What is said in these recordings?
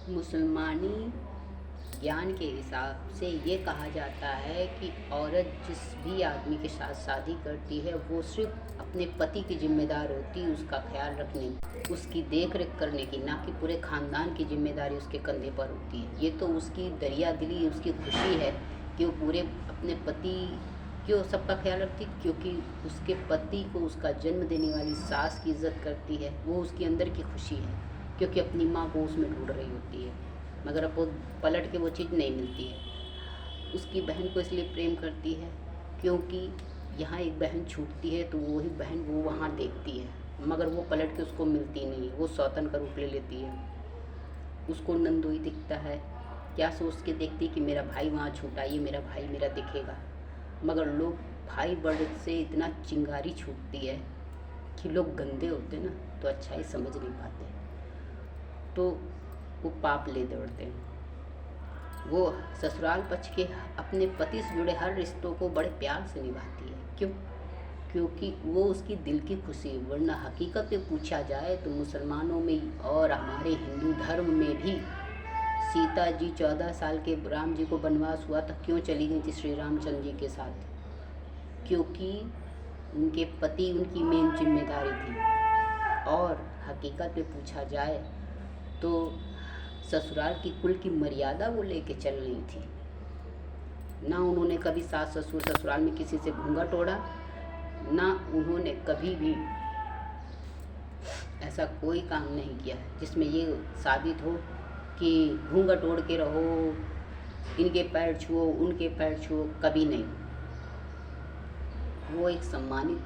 मुसलमानी ज्ञान के हिसाब से ये कहा जाता है कि औरत जिस भी आदमी के साथ शादी करती है वो सिर्फ अपने पति की जिम्मेदार होती है, उसका ख्याल रखने की, उसकी देख रेख करने की, ना कि पूरे ख़ानदान की जिम्मेदारी उसके कंधे पर होती है। ये तो उसकी दरिया दिली, उसकी खुशी है कि वो पूरे अपने पति क्यों सबका ख्याल रखती, क्योंकि उसके पति को उसका जन्म देने वाली सास की इज़्ज़त करती है। वो उसके अंदर की खुशी है, क्योंकि अपनी माँ को उसमें ढूंढ रही होती है, मगर अब वो पलट के वो चीज़ नहीं मिलती है। उसकी बहन को इसलिए प्रेम करती है क्योंकि यहाँ एक बहन छूटती है तो वही बहन वो वहाँ देखती है, मगर वो पलट के उसको मिलती नहीं है, वो सौतन का रूप ले लेती है। उसको नंदोई दिखता है, क्या सोच के देखती कि मेरा भाई वहाँ छूटा, ये मेरा भाई मेरा दिखेगा, मगर लोग भाई बड़े से इतना चिंगारी छूटती है कि लोग गंदे होते ना तो अच्छाई समझ नहीं पाते, तो वो पाप ले दौड़ते हैं। वो ससुराल पक्ष के अपने पति से जुड़े हर रिश्तों को बड़े प्यार से निभाती है। क्यों? क्योंकि वो उसकी दिल की खुशी है। वरना हकीकत में पूछा जाए तो मुसलमानों में और हमारे हिंदू धर्म में भी सीता जी 14 साल के राम जी को वनवास हुआ था, क्यों चली गई थी श्री रामचंद्र जी के साथ? क्योंकि उनके पति उनकी मेन जिम्मेदारी थी। और हकीकत में पूछा जाए तो ससुराल की कुल की मर्यादा वो लेके चल रही थी। ना उन्होंने कभी सास ससुर ससुराल में किसी से घूंघट ओढ़ा, ना उन्होंने कभी भी ऐसा कोई काम नहीं किया जिसमें ये साबित हो कि घूंघट ओढ़ के रहो, इनके पैर छुओ उनके पैर छुओ, कभी नहीं। वो एक सम्मानित,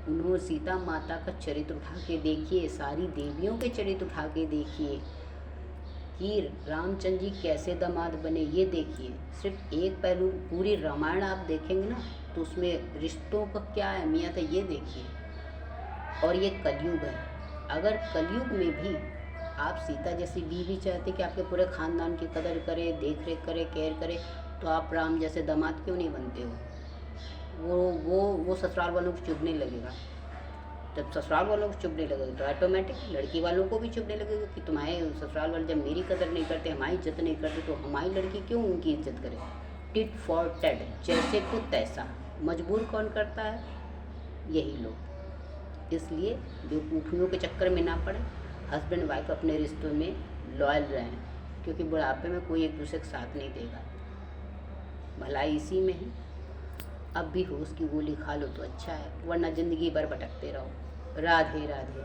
उन्होंने सीता माता का चरित्र उठा के देखिए, सारी देवियों के चरित्र उठा के देखिए कि रामचंद्र जी कैसे दामाद बने, ये देखिए। सिर्फ एक पहलू, पूरी रामायण आप देखेंगे ना तो उसमें रिश्तों का क्या अहमियत है ये देखिए। और ये कलयुग है, अगर कलयुग में भी आप सीता जैसी बीवी चाहते कि आपके पूरे ख़ानदान की कदर करे, देख रेख करे, केयर करे, तो आप राम जैसे दामाद क्यों नहीं बनते हो? वो ससुराल वालों को चुभने लगेगा। जब ससुराल वालों को चुभने लगेगा तो ऑटोमेटिक लड़की वालों को भी चुभने लगेगा कि तुम्हारे ससुराल वाले जब मेरी कदर नहीं करते, हमारी इज्जत नहीं करते, तो हमारी लड़की क्यों उनकी इज्जत करे? टिट फॉर टैट, जैसे को तैसा। मजबूर कौन करता है? यही लोग। इसलिए बेवकूफ़ियों के चक्कर में ना पड़े, हस्बैंड वाइफ अपने रिश्तों में लॉयल रहें, क्योंकि बुढ़ापे में कोई एक दूसरे का साथ नहीं देगा। भलाई इसी में है। अब भी होश की गोली खा लो तो अच्छा है, वरना ज़िंदगी भर भटकते रहो। राधे राधे।